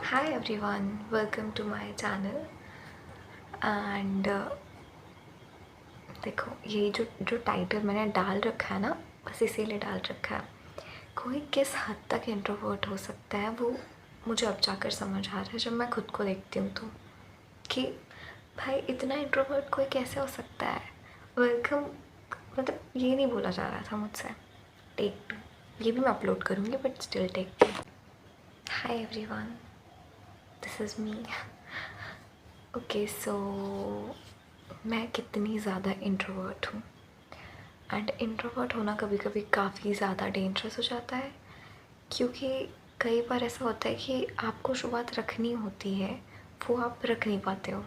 Hi everyone, welcome to my channel and देखो ये जो टाइटल मैंने डाल रखा है ना, बस इसीलिए डाल रखा है। कोई किस हद तक इंट्रोवर्ट हो सकता है वो मुझे अब जाकर समझ आ रहा है जब मैं खुद को देखती हूँ तो कि भाई इतना इंट्रोवर्ट कोई कैसे हो सकता है। वेलकम, मतलब ये नहीं बोला जा रहा था मुझसे। टेक 2 ये भी मैं अपलोड करूँगी but still take 2। Hi everyone, this is me. Okay so मैं कितनी ज़्यादा इंट्रोवर्ट हूँ एंड इंट्रोवर्ट होना कभी कभी काफ़ी ज़्यादा डेंजरस हो जाता है, क्योंकि कई बार ऐसा होता है कि आपको जो बात रखनी होती है वो आप रख नहीं पाते हो।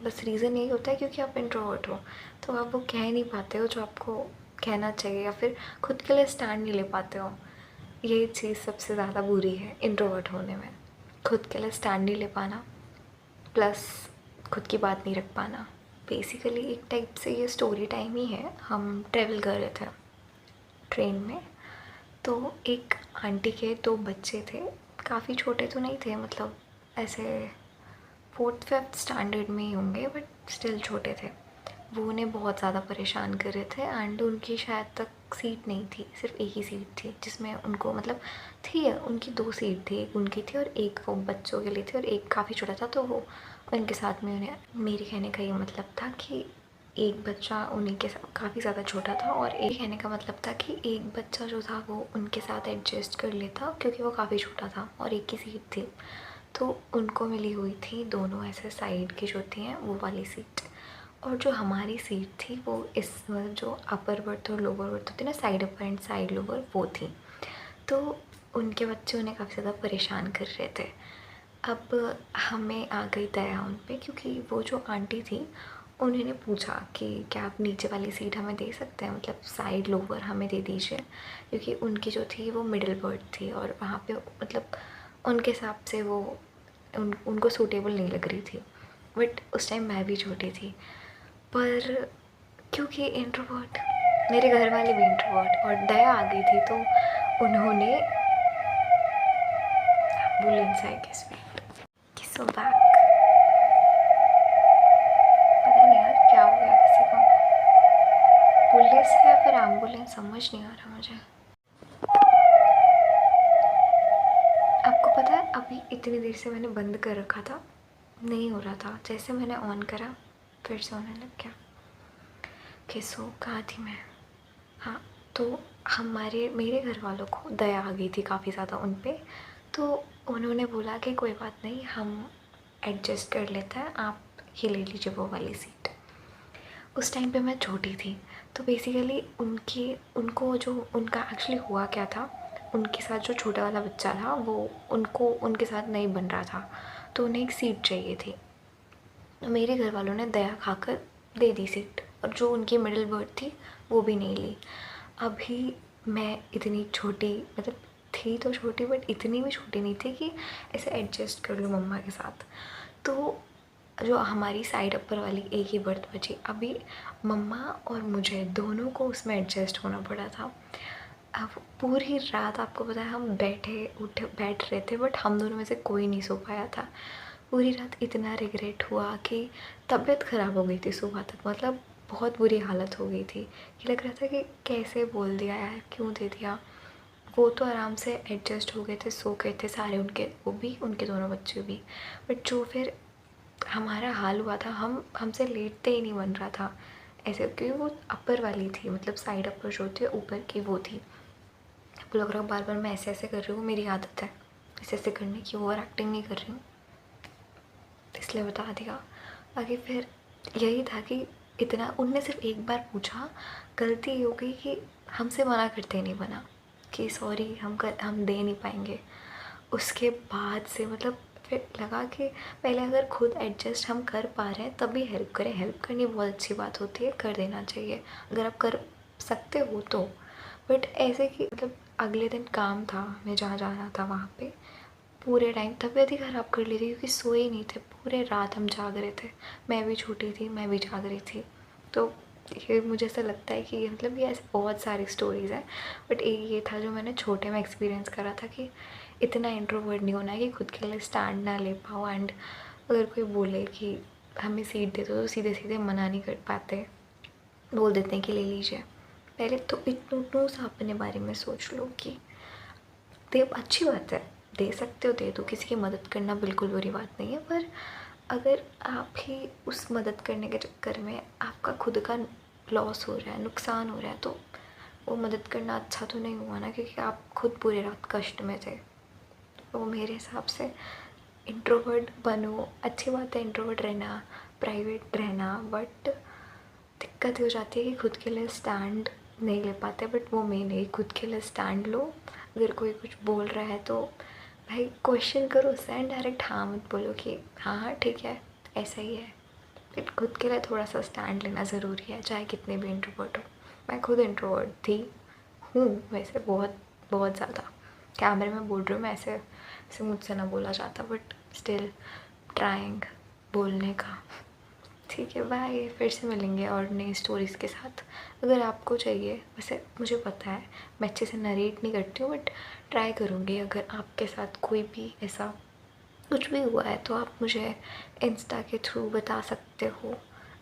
बस रीज़न यही होता है क्योंकि आप इंट्रोवर्ट हो, तो आप वो कह नहीं पाते हो जो आपको कहना चाहिए, या फिर खुद के लिए स्टैंड नहीं ले पाते हो। यही चीज़ सबसे ज़्यादा बुरी है इंट्रोवर्ट होने में, खुद के लिए स्टैंड नहीं ले पाना, प्लस खुद की बात नहीं रख पाना। बेसिकली एक टाइप से ये स्टोरी टाइम ही है। हम ट्रैवल कर रहे थे ट्रेन में, तो एक आंटी के 2 बच्चे थे। काफ़ी छोटे तो नहीं थे, मतलब ऐसे 4th-5th स्टैंडर्ड में ही होंगे, बट स्टिल छोटे थे। वो उन्हें बहुत ज़्यादा परेशान कर रहे थे एंड उनकी शायद तक सीट नहीं थी, सिर्फ एक ही सीट थी जिसमें उनको मतलब थी, उनकी 2 सीट थी, एक उनकी थी और एक वो बच्चों के लिए थी और एक काफ़ी छोटा था, तो वो उनके साथ में उन्हें। मेरे कहने का ये मतलब था कि एक बच्चा उन्हीं के साथ काफ़ी ज़्यादा छोटा था, और एक कहने का मतलब था कि एक बच्चा जो था वो उनके साथ एडजस्ट कर लेता क्योंकि वो काफ़ी छोटा था और एक ही सीट थी। तो उनको मिली हुई थी दोनों ऐसे साइड की जो थी हैं वो वाली सीट, और जो हमारी सीट थी वो इस मतलब जो अपर बर्थ और लोअर बर्थ होती है ना, side upper and side lower, वो थी। तो उनके बच्चे उन्हें काफ़ी ज़्यादा परेशान कर रहे थे। अब हमें आ गई दया उन पे, क्योंकि वो जो आंटी थी उन्होंने पूछा कि क्या आप नीचे वाली सीट हमें दे सकते हैं, मतलब साइड लोअर हमें दे दीजिए, क्योंकि उनकी जो थी वो मिडिल बर्थ थी और वहाँ पे मतलब उनके हिसाब से वो उनको सूटेबल नहीं लग रही थी। बट उस टाइम मैं भी छोटी थी, पर क्योंकि इंट्रोवर्ट, मेरे घर वाले भी इंट्रोवर्ट और दया आ गई थी, तो उन्होंने एम्बुलेंस आई किस वेट सो बैक। पता नहीं यार क्या हो गया किसी को, पुलिस है या फिर एम्बुलेंस, समझ नहीं आ रहा मुझे। आपको पता है अभी इतनी देर से मैंने बंद कर रखा था, नहीं हो रहा था, जैसे मैंने ऑन करा फिर से होने लग गया। सो कहाँ थी मैं? हाँ, तो हमारे मेरे घर वालों को दया आ गई थी काफ़ी ज़्यादा उन पे, तो उन्होंने बोला कि कोई बात नहीं, हम एडजस्ट कर लेते हैं, आप ही ले लीजिए वो वाली सीट। उस टाइम पे मैं छोटी थी, तो बेसिकली उनको जो उनका एक्चुअली हुआ क्या था, उनके साथ जो छोटा वाला बच्चा था वो उनको उनके साथ नहीं बन रहा था, तो उन्हें एक सीट चाहिए थी। तो मेरे घर वालों ने दया खाकर दे दी सीट, और जो उनकी मिडिल बर्थ थी वो भी नहीं ली। अभी मैं इतनी छोटी, मतलब थी तो छोटी बट इतनी भी छोटी नहीं थी कि ऐसे एडजस्ट कर लूँ मम्मा के साथ। तो जो हमारी साइड अपर वाली एक ही बर्थ बची, अभी मम्मा और मुझे दोनों को उसमें एडजस्ट होना पड़ा था। अब पूरी रात आपको पता है हम बैठ रहे थे, बट हम दोनों में से कोई नहीं सो पाया था। पूरी रात इतना रिग्रेट हुआ कि तबीयत ख़राब हो गई थी सुबह तक, मतलब बहुत बुरी हालत हो गई थी। ये लग रहा था कि कैसे बोल दिया यार, क्यों दे दिया। वो तो आराम से एडजस्ट हो गए थे, सो गए थे सारे, उनके वो भी उनके दोनों बच्चे भी। बट जो फिर हमारा हाल हुआ था, हमसे लेटते ही नहीं बन रहा था ऐसे, क्योंकि वो अपर वाली थी, मतलब साइड अपर जो थी ऊपर की वो थी। आपको लग रहा हो बार बार मैं ऐसे ऐसे कर रही हूँ, मेरी आदत है ऐसे ऐसे करने की, ओवर एक्टिंग नहीं कर रही हूँ, इसलिए बता दिया। बाकी फिर यही था कि इतना उनने सिर्फ एक बार पूछा, गलती ये हो गई कि हमसे मना करते नहीं बना कि सॉरी हम दे नहीं पाएंगे। उसके बाद से मतलब फिर लगा कि पहले अगर खुद एडजस्ट हम कर पा रहे हैं तभी हेल्प करें, हेल्प करनी बहुत अच्छी बात होती है, कर देना चाहिए अगर आप कर सकते हो तो। बट ऐसे कि मतलब अगले दिन काम था, मैं जहाँ जाना था वहाँ पे पूरे टाइम तबीयत ही ख़राब कर ली थी, क्योंकि सोए ही नहीं थे, पूरे रात हम जाग रहे थे। मैं भी छोटी थी, मैं भी जाग रही थी, तो ये मुझे ऐसा लगता है कि मतलब ये ऐसे बहुत सारी स्टोरीज़ हैं, बट एक ये था जो मैंने छोटे में एक्सपीरियंस करा था कि इतना इंट्रोवर्ट नहीं होना है कि खुद के लिए स्टैंड ना ले पाओ। एंड अगर कोई बोले कि हमें सीट दे दो तो सीधे सीधे मना नहीं कर पाते, बोल देते हैं कि ले लीजिए। पहले तो इतनों सा अपने बारे में सोच लो कि दे, अच्छी बात है, दे सकते हो दे दो, किसी की मदद करना बिल्कुल बुरी बात नहीं है। पर अगर आप ही उस मदद करने के चक्कर में आपका खुद का लॉस हो रहा है, नुकसान हो रहा है, तो वो मदद करना अच्छा तो नहीं हुआ ना, क्योंकि आप खुद पूरी रात कष्ट में थे। तो मेरे हिसाब से इंट्रोवर्ट बनो, अच्छी बात है इंट्रोवर्ट रहना, प्राइवेट रहना, बट दिक्कत हो जाती है कि खुद के लिए स्टैंड नहीं ले पाते। बट वो मेन है, खुद के लिए स्टैंड लो। अगर कोई कुछ बोल रहा है तो भाई क्वेश्चन करो उससे, एंड डायरेक्ट हाँ मत बोलो कि हाँ हाँ ठीक है ऐसा ही है। फिर खुद के लिए थोड़ा सा स्टैंड लेना ज़रूरी है, चाहे कितने भी इंट्रोवर्ट हो। मैं खुद इंट्रोवर्ट थी, हूँ वैसे, बहुत बहुत ज़्यादा। कैमरे में बोल रही हूँ मैं, ऐसे मुझसे ना बोला जाता, बट स्टिल ट्राइंग बोलने का। ठीक है, बाय, फिर से मिलेंगे और नई स्टोरीज़ के साथ। अगर आपको चाहिए, वैसे मुझे पता है मैं अच्छे से नरेट नहीं करती हूँ, बट ट्राई करूँगी। अगर आपके साथ कोई भी ऐसा कुछ भी हुआ है तो आप मुझे इंस्टा के थ्रू बता सकते हो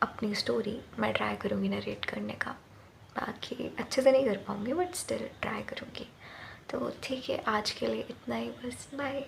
अपनी स्टोरी, मैं ट्राई करूँगी नरेट करने का। बाकी अच्छे से नहीं कर पाऊँगी, बट स्टिल ट्राई करूँगी। तो ठीक है, आज के लिए इतना ही बस, बाय।